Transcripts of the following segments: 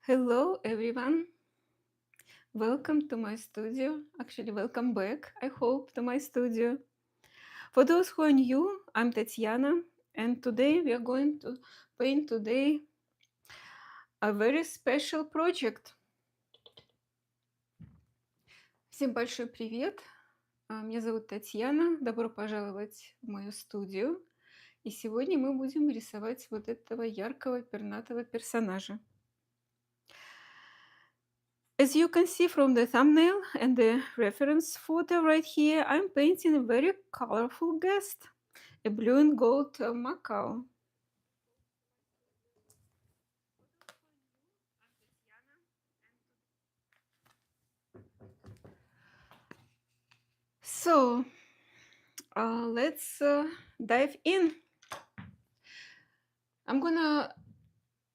Hello everyone, welcome to my studio. Actually, welcome back, I hope, to my studio. For those who are new, I'm Tatiana, and today we are going to paint a very special project. Всем большой привет! Меня зовут Татьяна, добро пожаловать в мою студию. И сегодня мы будем рисовать вот этого яркого пернатого персонажа. As you can see from the thumbnail and the reference photo right here, I'm painting a very colorful guest, a blue and gold Macaw. So let's dive in.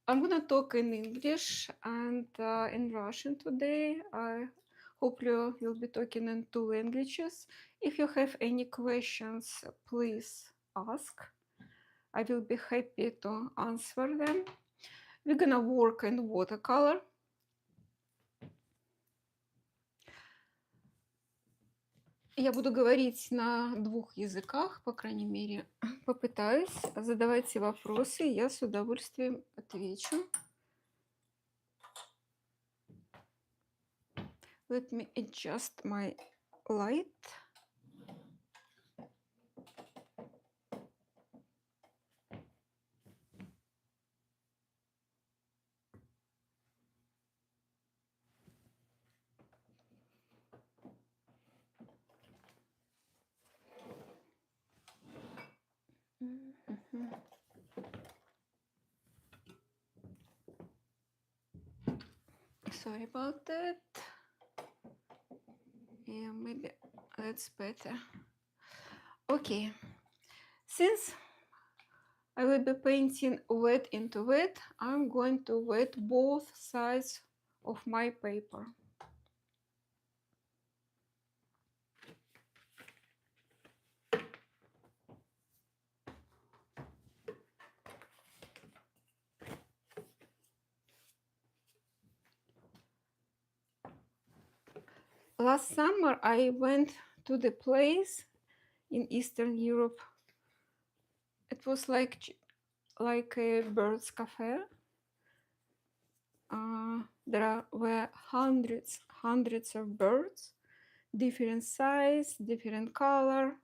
I'm gonna talk in English and in Russian today. I hope you will be talking in two languages. If you have any questions, please ask. I will be happy to answer them. We're gonna work in watercolor. Я буду говорить на двух языках, по крайней мере, попытаюсь. Задавайте вопросы, я с удовольствием отвечу. Let me adjust my light. Sorry about that. Yeah, maybe that's better. Okay. Since I will be painting wet into wet, I'm going to wet both sides of my paper. Last summer, I went to the place in Eastern Europe. It was like a bird's cafe. There were hundreds of birds, different size, different color.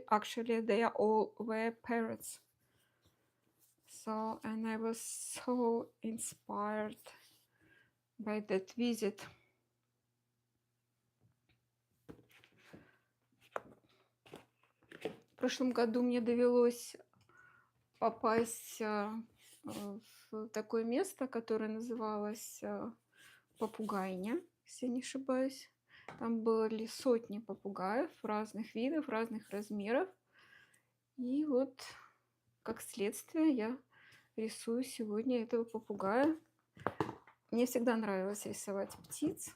Actually, they all were parrots. So, and I was so inspired by that visit. В прошлом году мне довелось попасть в такое место, которое называлось Попугайня, если не ошибаюсь. Там были сотни попугаев разных видов, разных размеров. И вот, как следствие, я рисую сегодня этого попугая. Мне всегда нравилось рисовать птиц.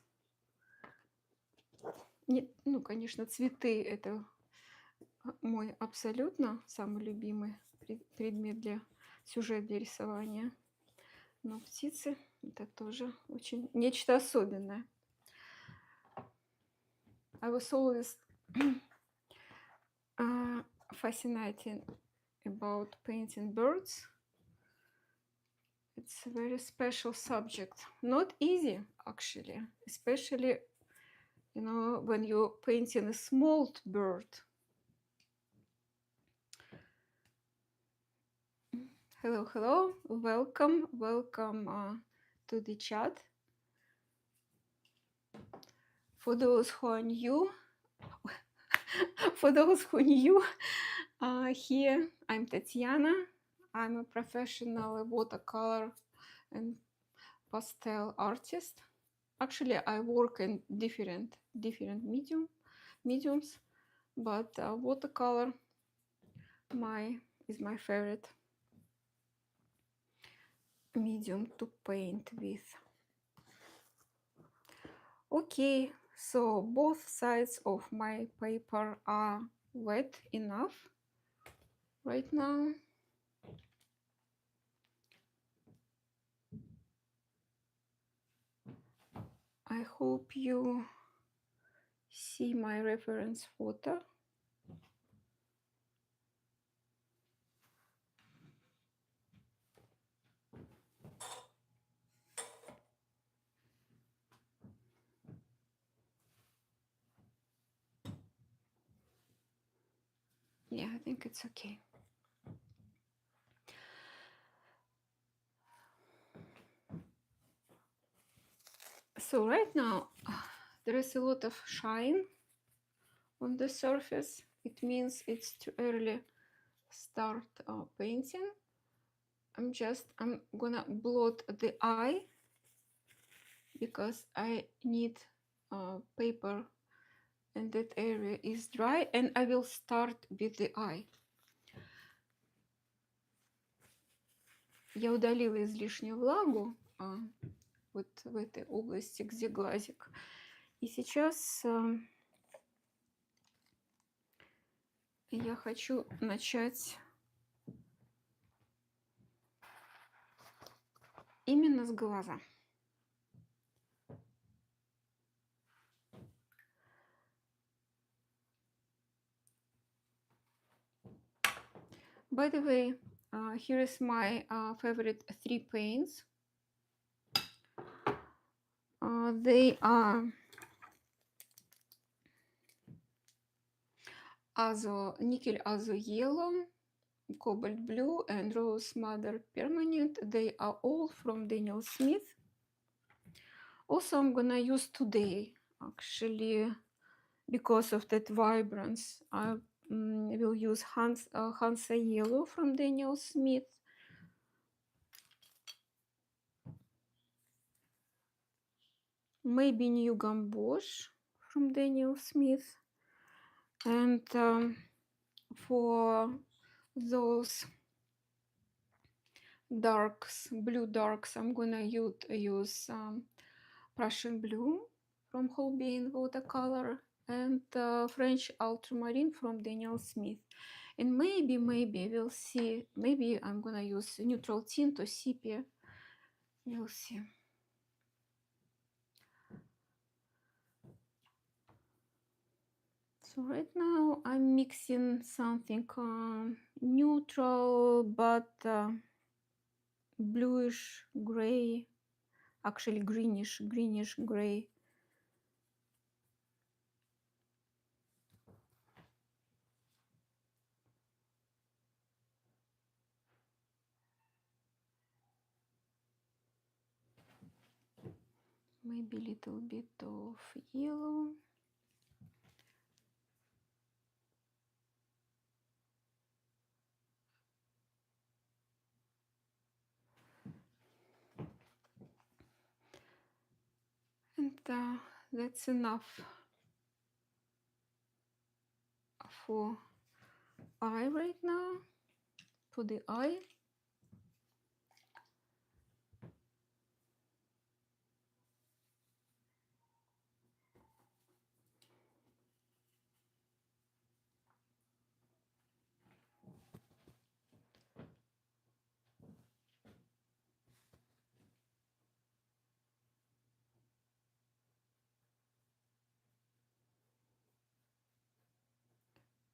Ну, конечно, цветы – это мой абсолютно самый любимый предмет сюжет для рисования. Но птицы – это тоже очень нечто особенное. I was always fascinated about painting birds. It's a very special subject. Not easy, actually, especially, you know, when you're painting a small bird. Hello, hello, welcome to the chat. For those who are new, here, I'm Tatiana. I'm a professional watercolor and pastel artist. Actually, I work in different mediums, but watercolor is my favorite medium to paint with. Okay, so both sides of my paper are wet enough right now. I hope you see my reference photo. Yeah, I think it's okay. So right now there is a lot of shine on the surface. It means it's too early start painting. I'm gonna blot the eye because I need paper and that area is dry, and I will start with the eye. Я удалила излишнюю влагу вот в этой области, где глазик. И сейчас я хочу начать именно с глаза. By the way, here is my favorite 3 paints. They are Nickel Azo Yellow, Cobalt Blue, and Rose Madder Permanent. They are all from Daniel Smith. Also, I'm gonna use today, actually, because of that vibrance. I will use Hansa Yellow from Daniel Smith. Maybe New Gamboge from Daniel Smith. And for those darks, blue darks, I'm gonna use Prussian Blue from Holbein Watercolor and French Ultramarine from Daniel Smith. And maybe we'll see, maybe I'm gonna use neutral tint or sepia. We'll see. So right now I'm mixing something neutral but bluish gray, actually greenish gray. Maybe a little bit of yellow. And that's enough for eye right now, for the eye.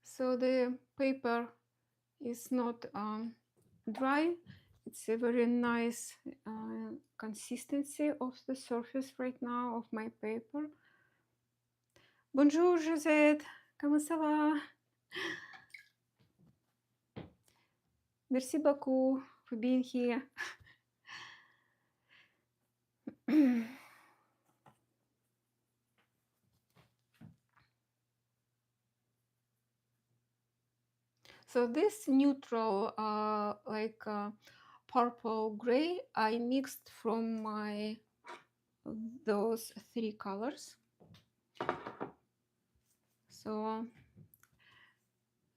So the paper is not dry. It's a very nice consistency of the surface right now of my paper. Bonjour Josette, comment ça va? Merci beaucoup for being here. So this neutral, like purple gray, I mixed from those 3 colors. So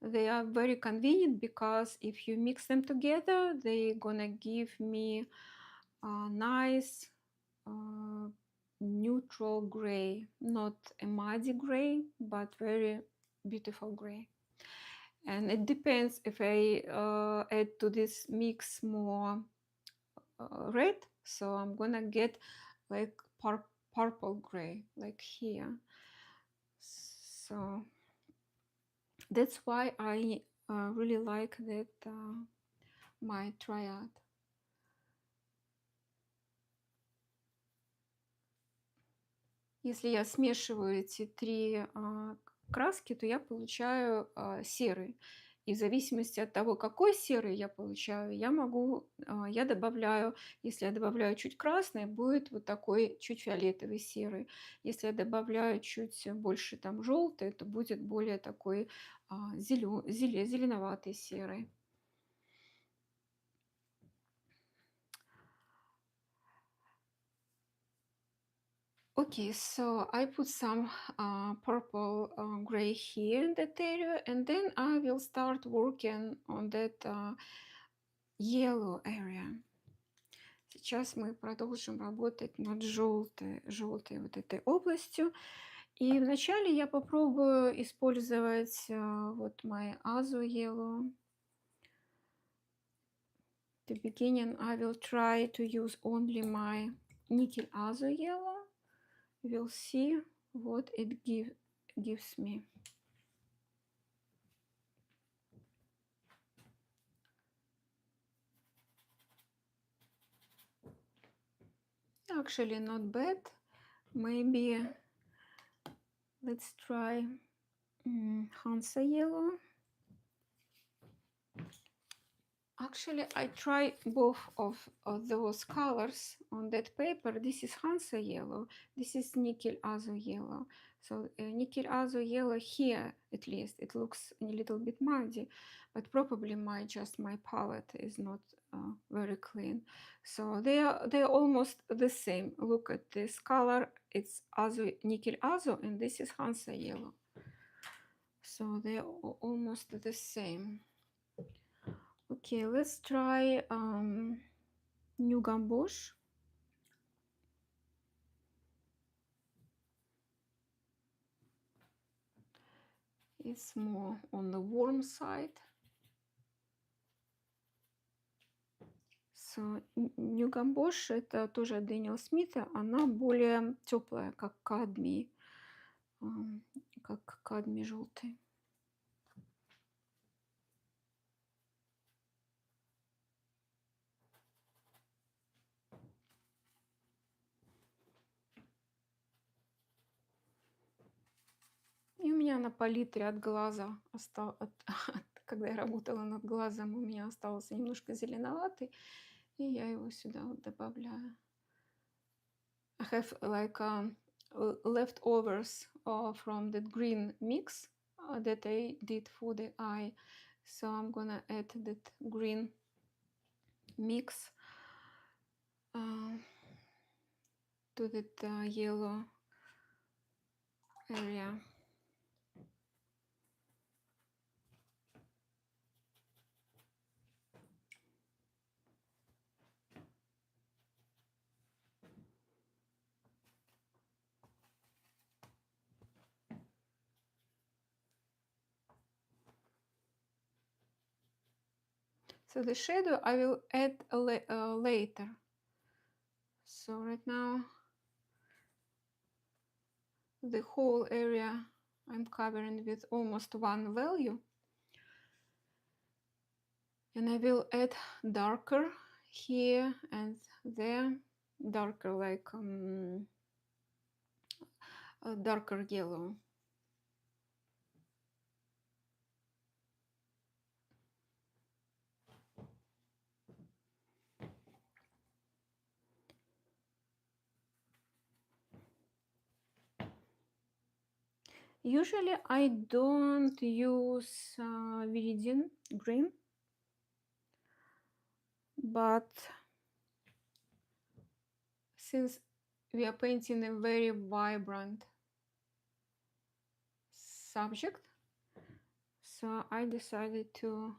they are very convenient because if you mix them together, they're gonna give me a nice neutral gray, not a muddy gray, but very beautiful gray. And it depends if I add to this mix more red, so I'm gonna get like purple gray, like here. So that's why I really like that my triad. Если я смешиваю эти три краски, то я получаю серый. И в зависимости от того, какой серый я получаю, я добавляю, если я добавляю чуть красный, будет вот такой чуть фиолетовый серый. Если я добавляю чуть больше там желтый, то будет более такой зеленоватый серый. Okay, so I put some purple gray here in that area, and then I will start working on that yellow area. Сейчас мы продолжим работать над желтой вот этой областью. И вначале я попробую использовать вот my Azu yellow. At the beginning I will try to use only my nickel Azu yellow. We'll see what it gives me. Actually not bad. Maybe let's try Hansa yellow. Actually, I try both of those colors on that paper. This is Hansa yellow. This is nickel Azu yellow. So nickel Azu yellow here, at least, it looks a little bit muddy, but probably my palette is not very clean. So they're almost the same. Look at this color. It's Azu, nickel Azu, and this is Hansa yellow. So they're almost the same. Okay, let's try New Gamboge. It's more on the warm side. So, New Gamboge это тоже от Дэниела Смита, она более теплая, как кадмий желтый. И у меня на палитре от глаза когда я работала над глазом, у меня остался немножко зеленоватый, и я его сюда вот добавляю. I have like leftovers from that green mix that I did for the eye, so I'm gonna add that green mix to that yellow area. So the shadow I will add later. So right now the whole area I'm covering with almost one value, and I will add darker here and there, darker like a darker yellow. Usually I don't use viridian green, but since we are painting a very vibrant subject, so I decided to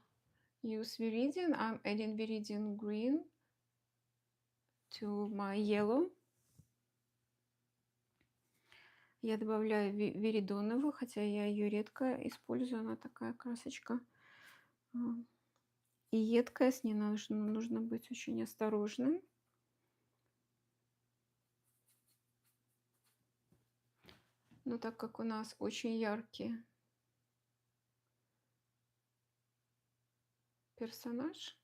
use viridian. I'm adding viridian green to my yellow. Я добавляю виридоновую, хотя я ее редко использую, она такая красочка и едкая, с ней нужно быть очень осторожным. Но так как у нас очень яркий персонаж,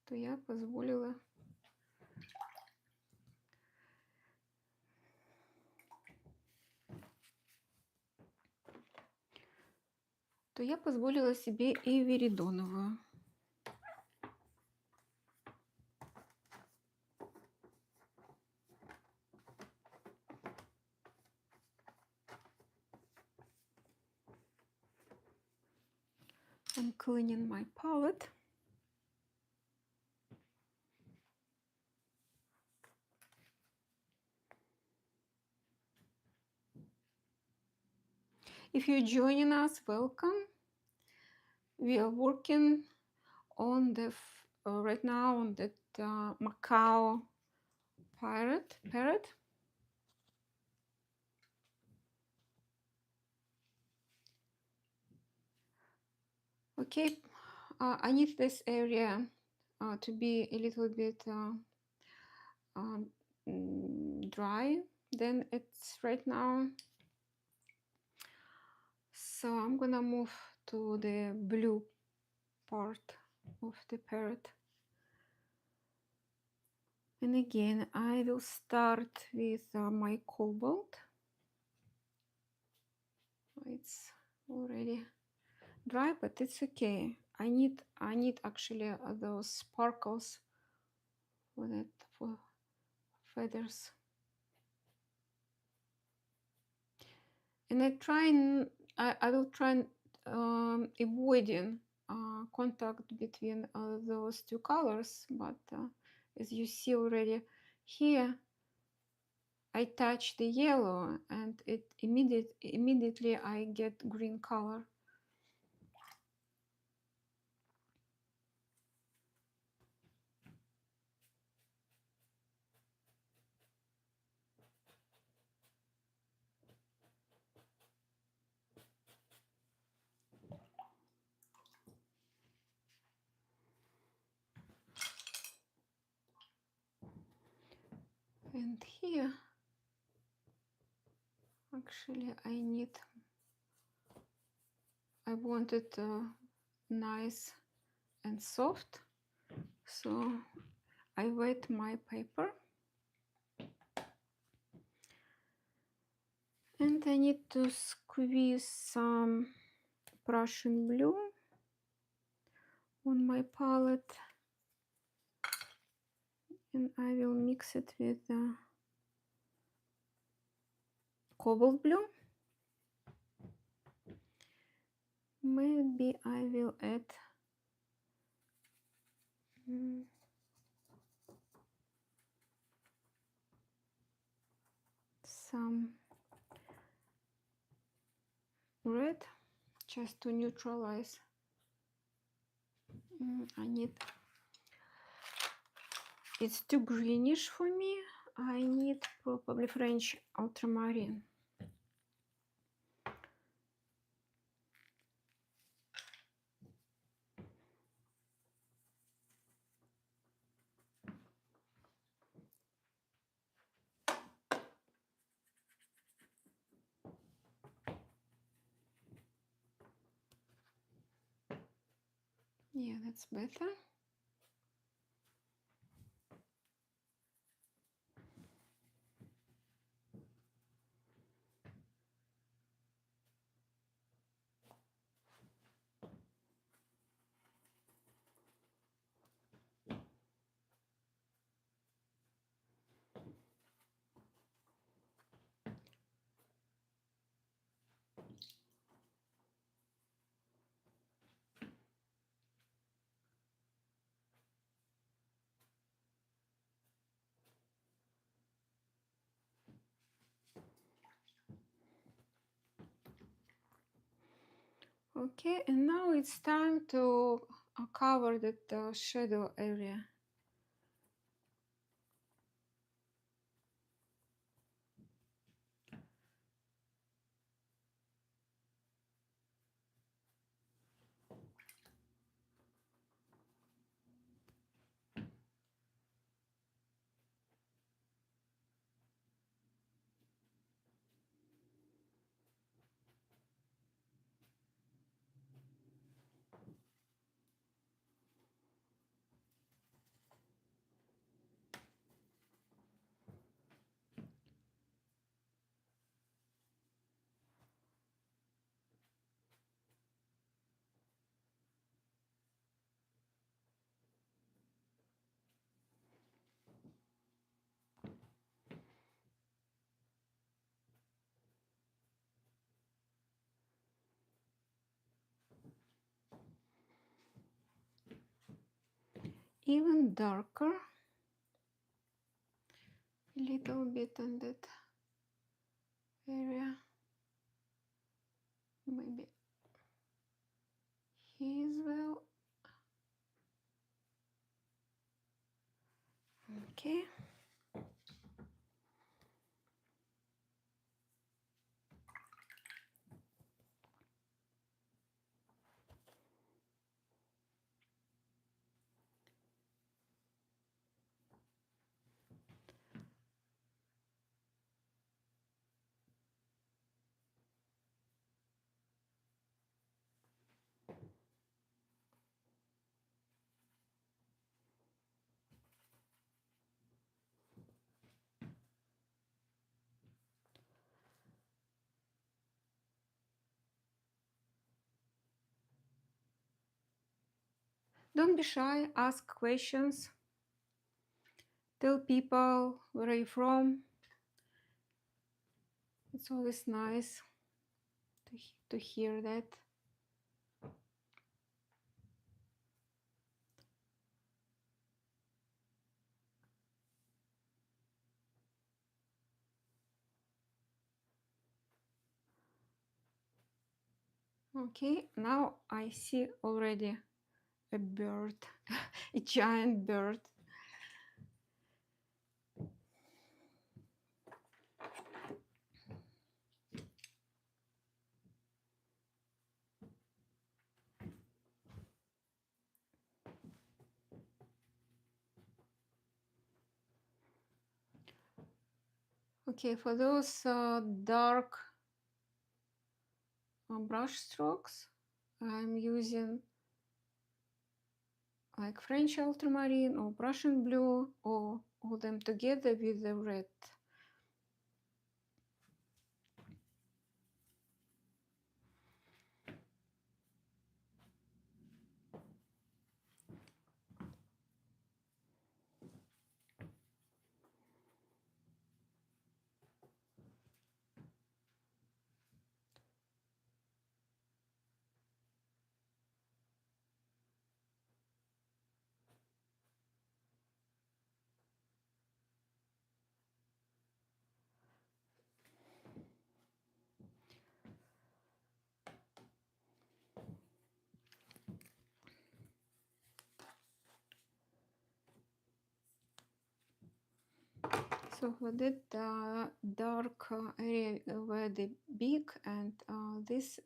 то я позволила себе и веридоновую. I'm cleaning my palette. If you're joining us, welcome. We are working on the right now on that Macaw parrot. Okay, I need this area to be a little bit dry than it's right now. So I'm gonna move to the blue part of the parrot. And again, I will start with my cobalt. It's already dry, but it's okay. I need actually those sparkles for that, for feathers. And I will try avoiding contact between those two colors, but as you see already here, I touch the yellow and it immediately I get green color. And here, actually, I want it nice and soft, so I wet my paper. And I need to squeeze some Prussian blue on my palette. And I will mix it with cobalt blue. Maybe I will add some red just to neutralize. It's too greenish for me. I need probably French ultramarine. Yeah, that's better. Okay, and now it's time to cover that shadow area. even darker a little bit on that area, maybe here as well. Okay. Don't be shy, ask questions, tell people where are you from. It's always nice to hear that. Okay, now I see already a bird, a giant bird. Okay, for those dark brush strokes, I'm using like French ultramarine or Prussian blue, or all them together with the red. So for that dark area where the beak and this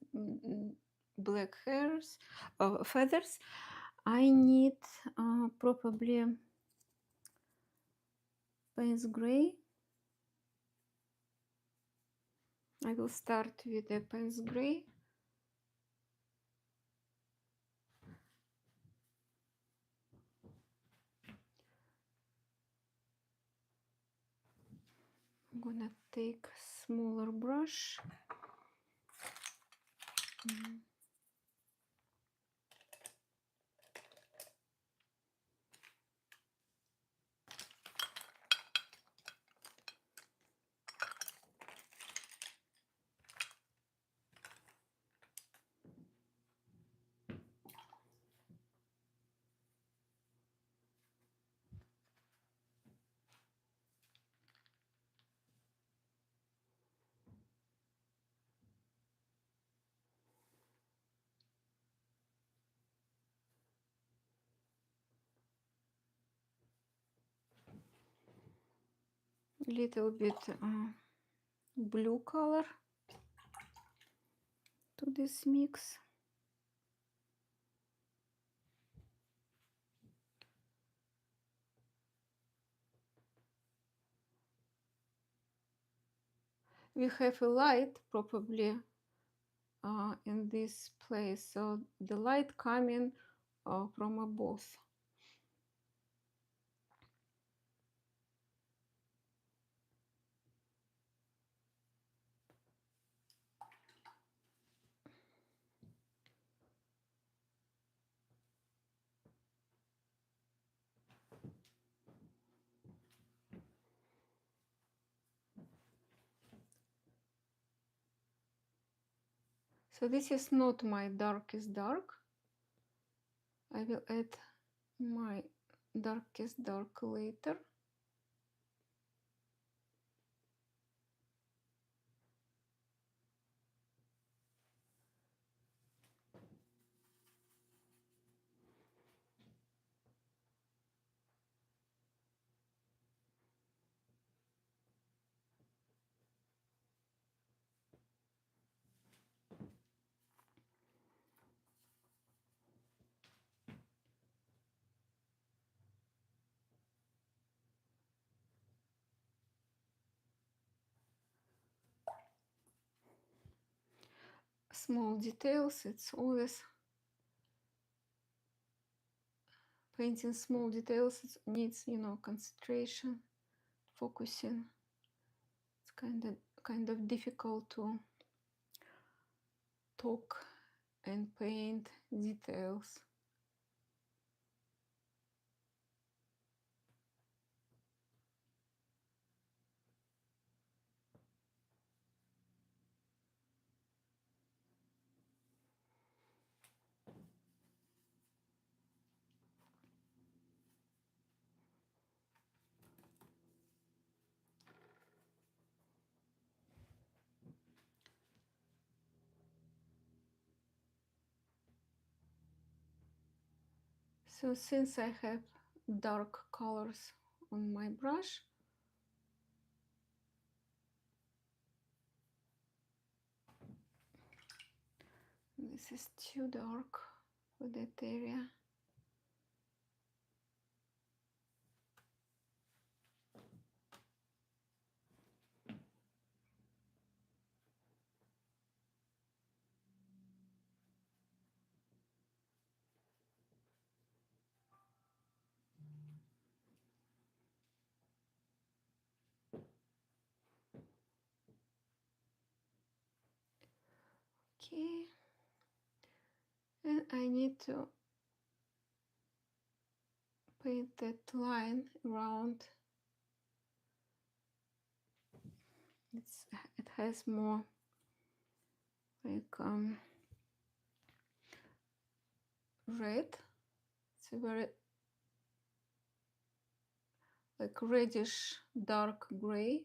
black hairs, feathers, I need probably Payne's gray. I will start with the Payne's gray. I'm gonna take smaller brush. Little bit blue color to this mix. We have a light probably in this place, so the light coming from above. So this is not my darkest dark. I will add my darkest dark later. Small details, it's always painting small details, it needs, you know, concentration, focusing. It's kind of difficult to talk and paint details. So since I have dark colors on my brush, this is too dark for that area. Okay, and I need to paint that line around. It has more like red. It's a very like reddish dark gray.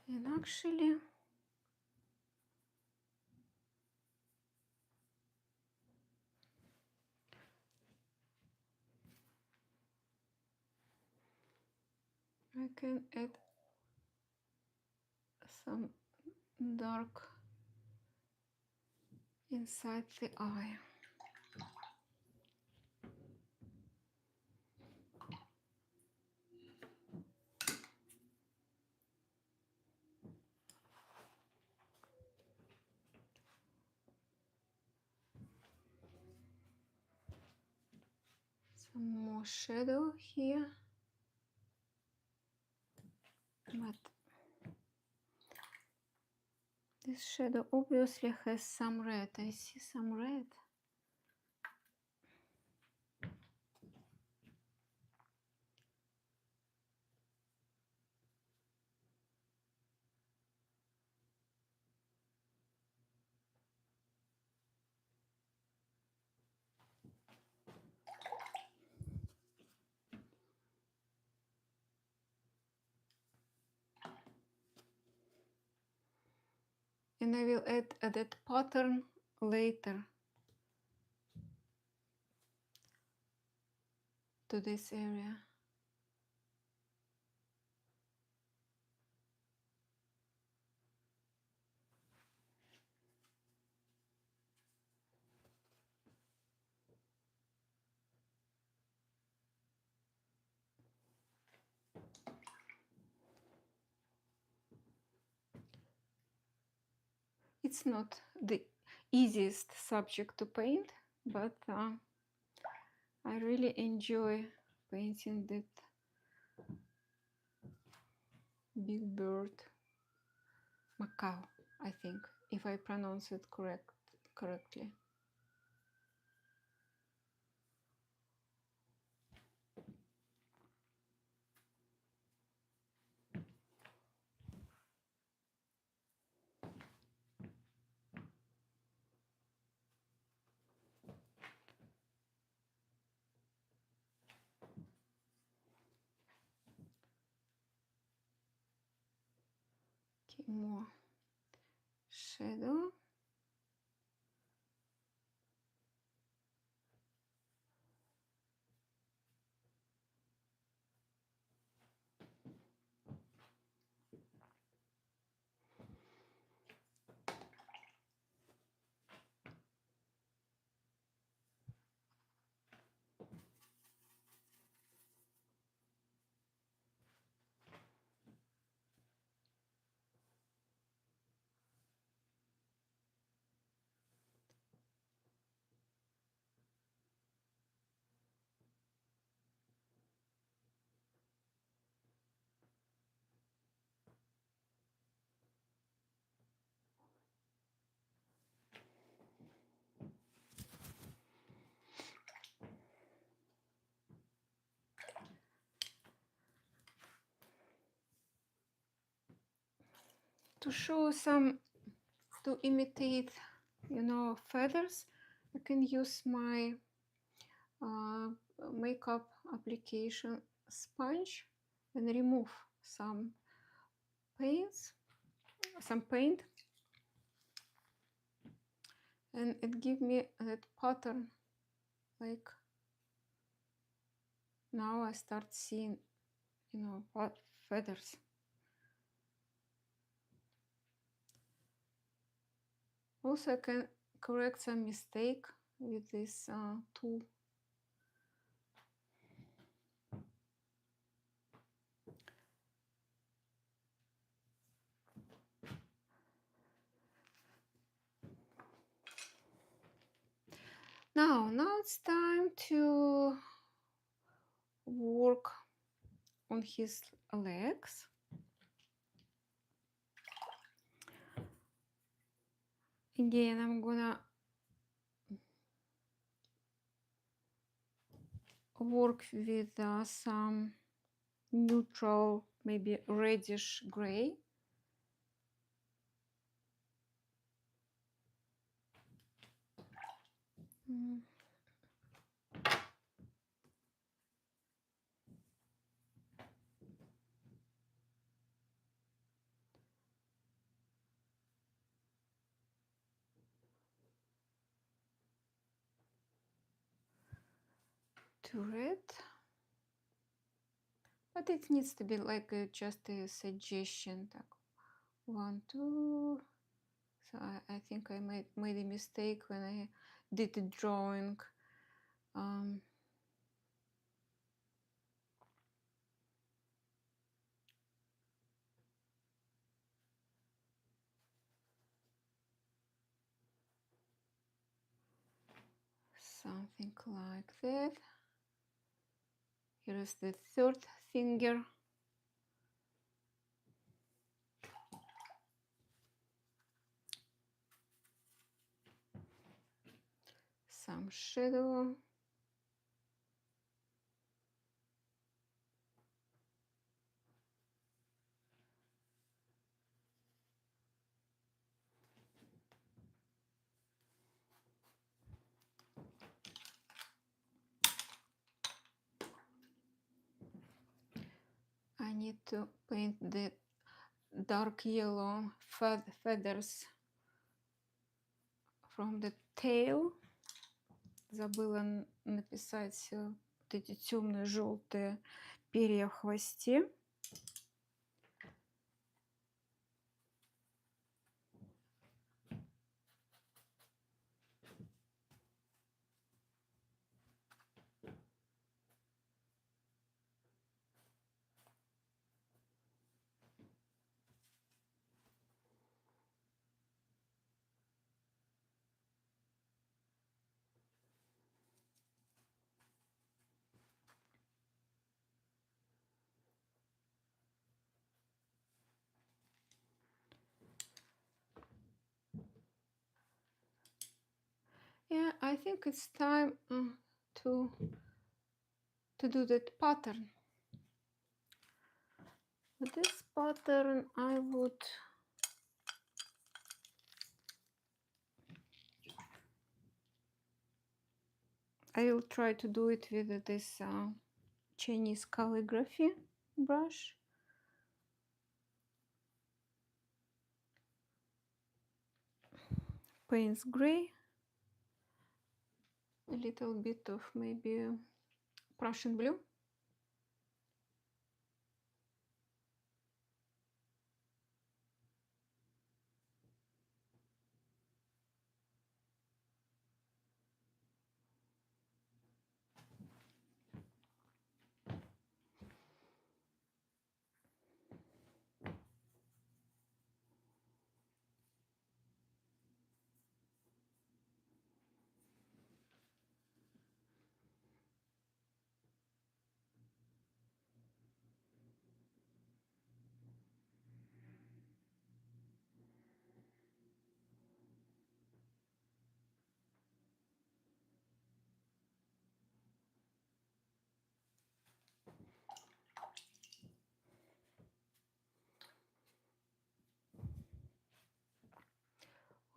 And actually I can add some dark inside the eye. Some more shadow here, but this shadow obviously has some red. I see some red. And I will add that pattern later to this area. It's not the easiest subject to paint, but I really enjoy painting that big bird, macaw, I think, if I pronounce it correctly. more shadow. To show some, to imitate, you know, feathers, I can use my makeup application sponge and remove some paint, and it give me that pattern. Like now I start seeing, you know, what feathers. Also, I can correct some mistake with this tool. Now it's time to work on his legs. Again, I'm gonna work with some neutral, maybe reddish gray. To red, but it needs to be like just a suggestion. 1, 2. So I think I made a mistake when I did the drawing. Something like that. Here is the third finger. Some shadow. I need to paint the dark yellow feathers from the tail. Забыла написать вот эти темные желтые перья в хвосте. Yeah, I think it's time to do that pattern. With this pattern, I will try to do it with this Chinese calligraphy brush. Payne's gray, a little bit of maybe Prussian blue.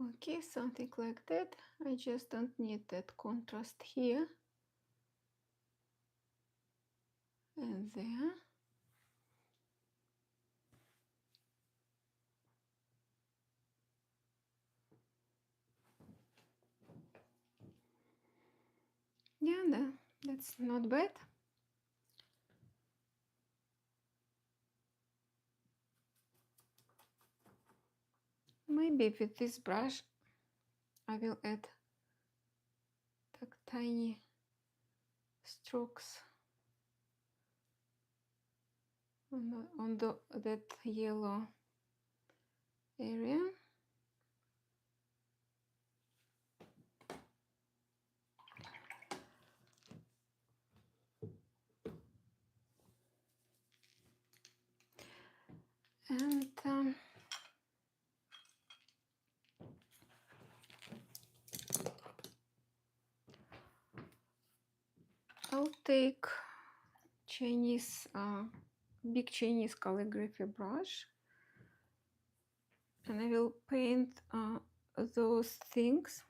Okay, something like that. I just don't need that contrast here and there. Yeah, that's not bad. Maybe with this brush I will add like tiny strokes on that yellow area. And I'll take big Chinese calligraphy brush, and I will paint those things.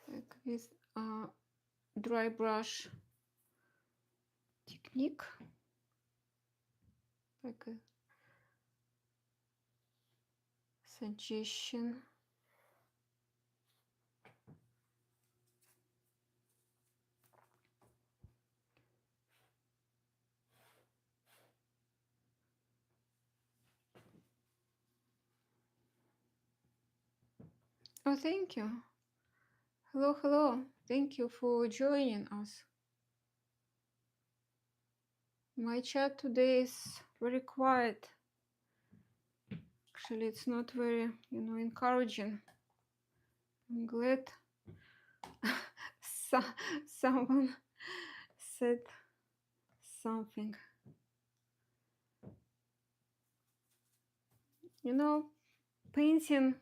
Like with dry brush technique, like a suggestion. Oh, thank you. Hello, hello. Thank you for joining us. My chat today is very quiet. Actually, it's not very, encouraging. I'm glad someone said something. Painting,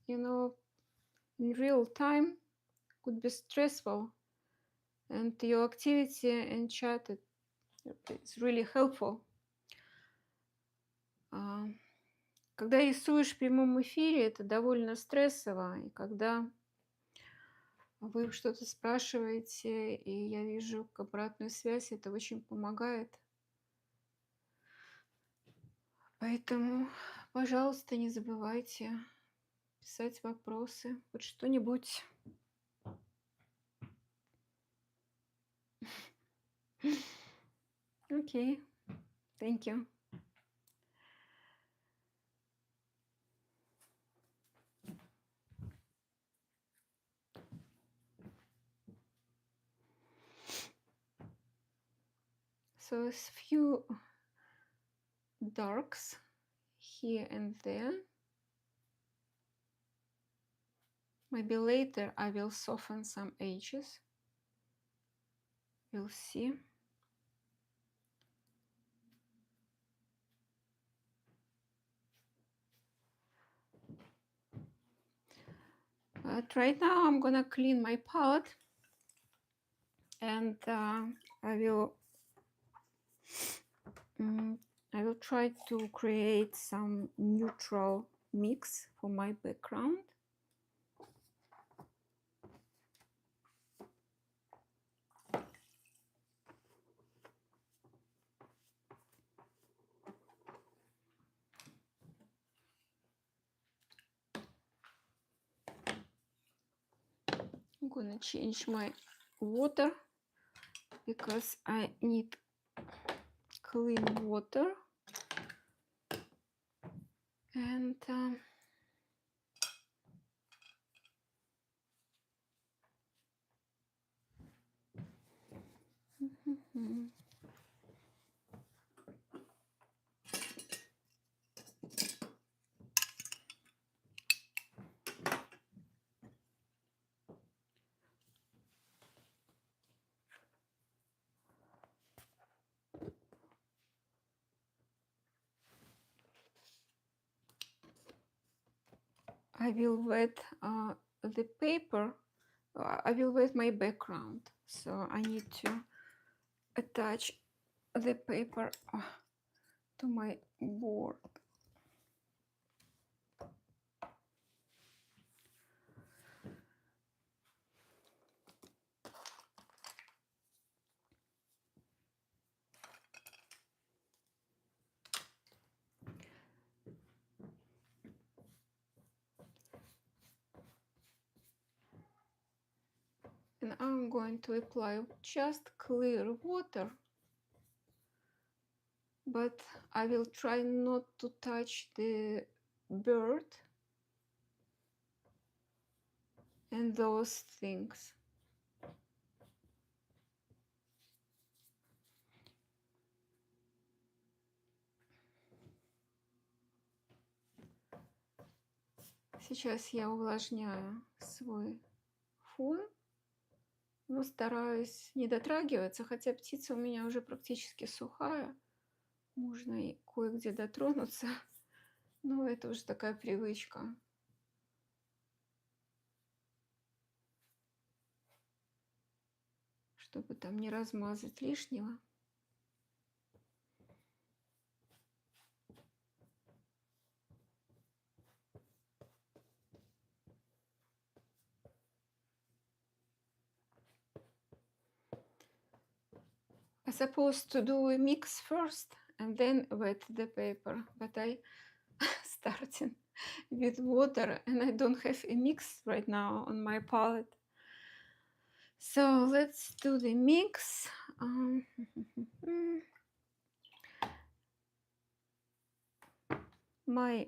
in real time could be stressful, and your activity in chat it's really helpful. Когда рисуешь в прямом эфире, это довольно стрессово, и когда вы что-то спрашиваете, и я вижу обратную связь, это очень помогает. Поэтому, пожалуйста, не забывайте писать вопросы, хоть что-нибудь. Okay, thank you. So a few darks here and there. Maybe later I will soften some edges. We'll see. But right now I'm gonna clean my palette, and I will try to create some neutral mix for my background. gonna change my water because I need clean water. And I will wet the paper. I will wet my background, so I need to attach the paper to my board. And I'm going to apply just clear water, but I will try not to touch the bird and those things. Сейчас я увлажняю свой фон, но стараюсь не дотрагиваться, хотя птица у меня уже практически сухая. Можно и кое-где дотронуться, но это уже такая привычка. Чтобы там не размазать лишнего. I'm supposed to do a mix first and then wet the paper, but I starting with water and I don't have a mix right now on my palette. So let's do the mix. My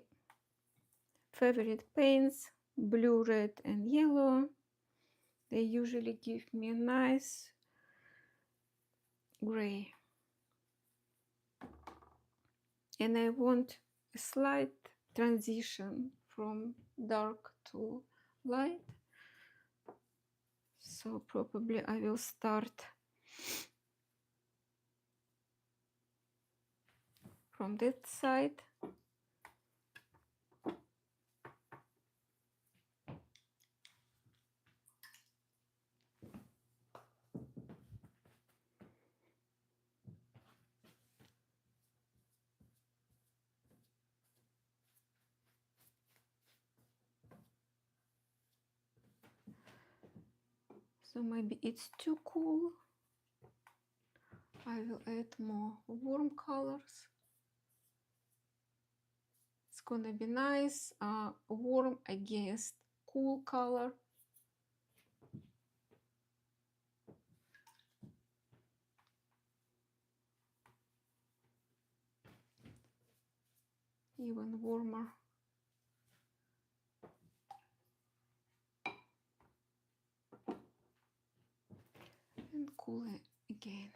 favorite paints, blue, red, and yellow. They usually give me a nice gray. And I want a slight transition from dark to light. So probably I will start from that side. So maybe it's too cool. I will add more warm colors. It's gonna be nice, warm against cool color. Even warmer. And cool again.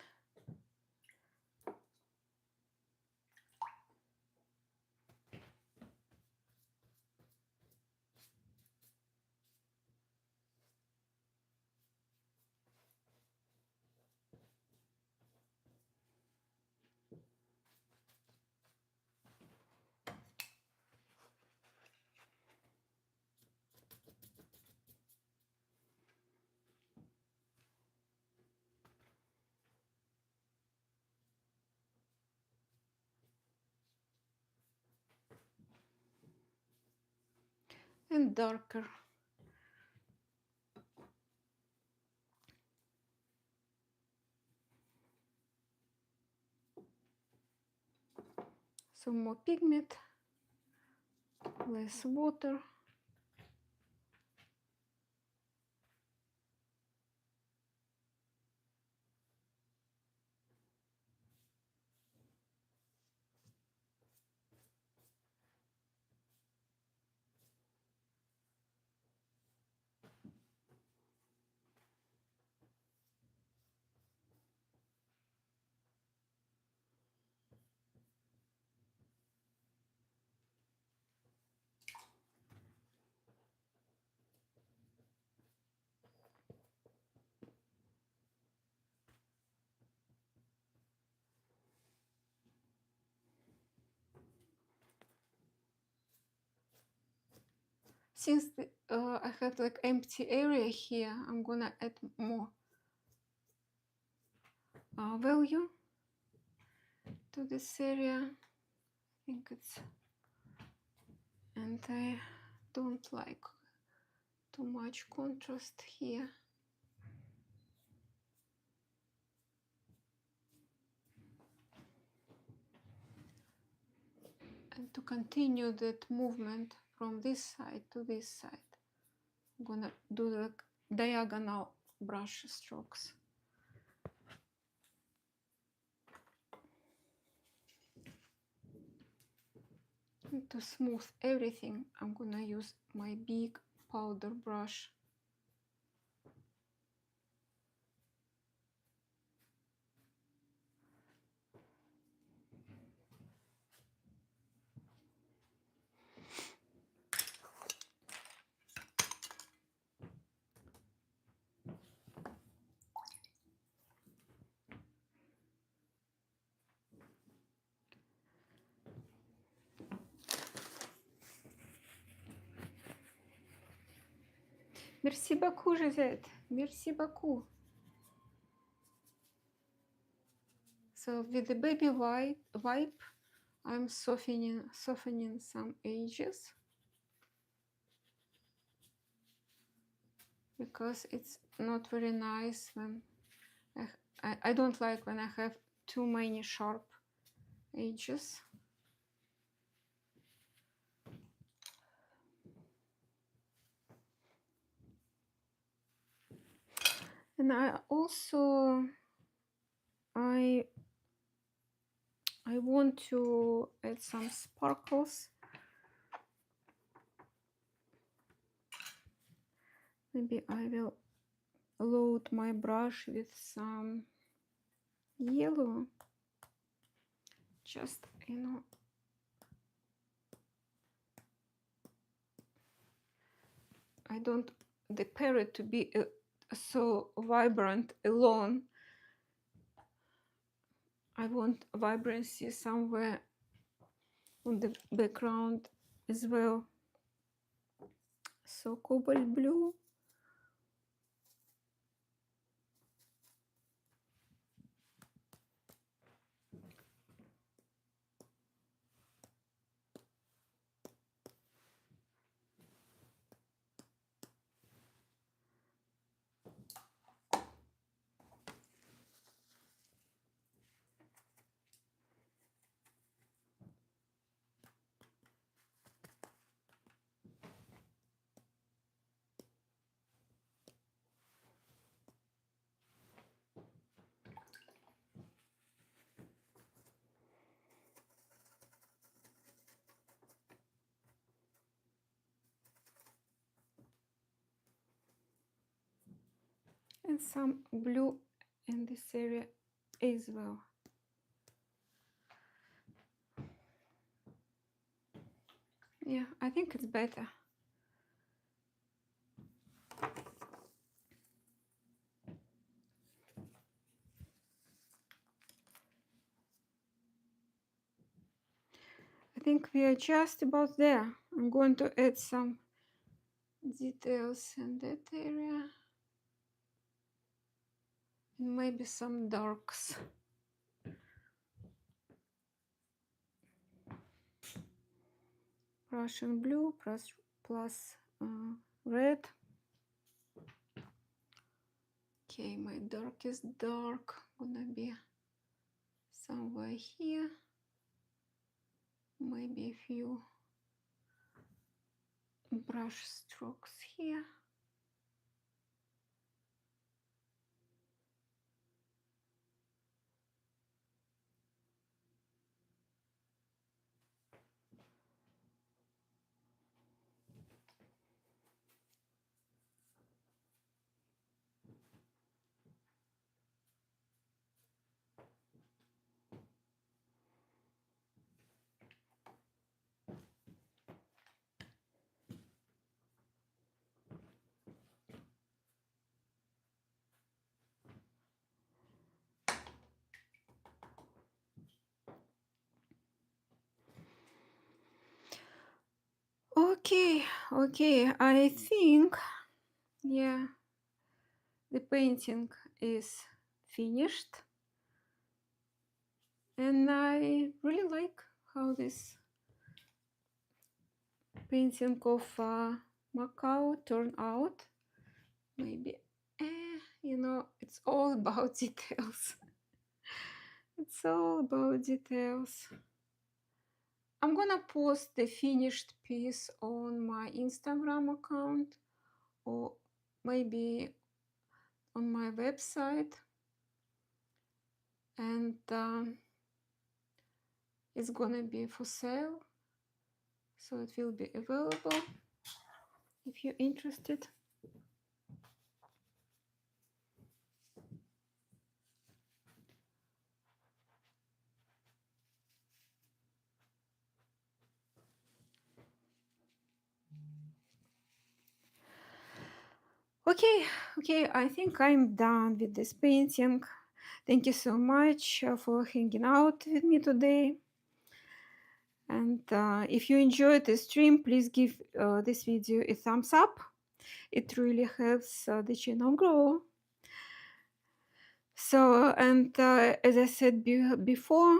And darker. Some more pigment, less water. since I have like empty area here, I'm gonna add more value to this area. I think it's, and I don't like too much contrast here. And to continue that movement from this side to this side, I'm gonna do the diagonal brush strokes. And to smooth everything, I'm gonna use my big powder brush. Merci beaucoup, Josette. Merci beaucoup. So with the baby wipe, I'm softening some edges, because it's not very nice when I don't like when I have too many sharp edges. And I also I want to add some sparkles. Maybe I will load my brush with some yellow, just, you know, I don't the parrot to be so vibrant alone. I want vibrancy somewhere on the background as well. So cobalt blue. And some blue in this area as well. Yeah, I think it's better. I think we are just about there. I'm going to add some details in that area. And maybe some darks. Russian blue plus red. Okay, my darkest dark gonna be somewhere here. Maybe a few brush strokes here. Okay, I think, yeah, the painting is finished, and I really like how this painting of Macaw turned out. Maybe, you know, it's all about details. It's all about details. I'm gonna post the finished piece on my Instagram account, or maybe on my website, and it's gonna be for sale, so it will be available if you're interested. Okay, I think I'm done with this painting. Thank you so much for hanging out with me today. And if you enjoyed the stream, please give this video a thumbs up. It really helps the channel grow. So, and as I said before,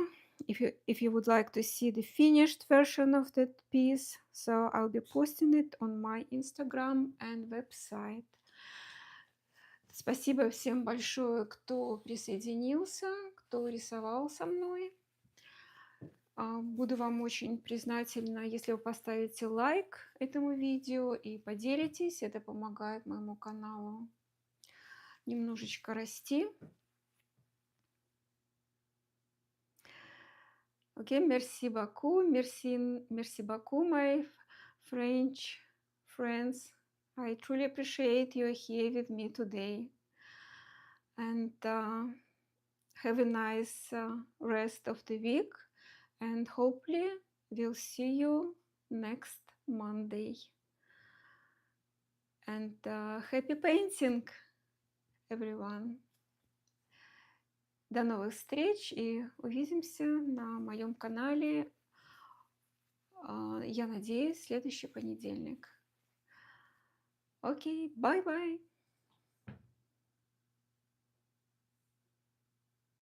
if you would like to see the finished version of that piece, so I'll be posting it on my Instagram and website. Спасибо всем большое, кто присоединился, кто рисовал со мной. Буду вам очень признательна, если вы поставите лайк этому видео и поделитесь. Это помогает моему каналу немножечко расти. Okay, merci beaucoup. Merci beaucoup, my French friends. I truly appreciate you here with me today. And have a nice rest of the week. And hopefully we'll see you next Monday. And happy painting, everyone. До новых встреч и увидимся на моем канале, я надеюсь, в следующий понедельник. Окей, bye-bye.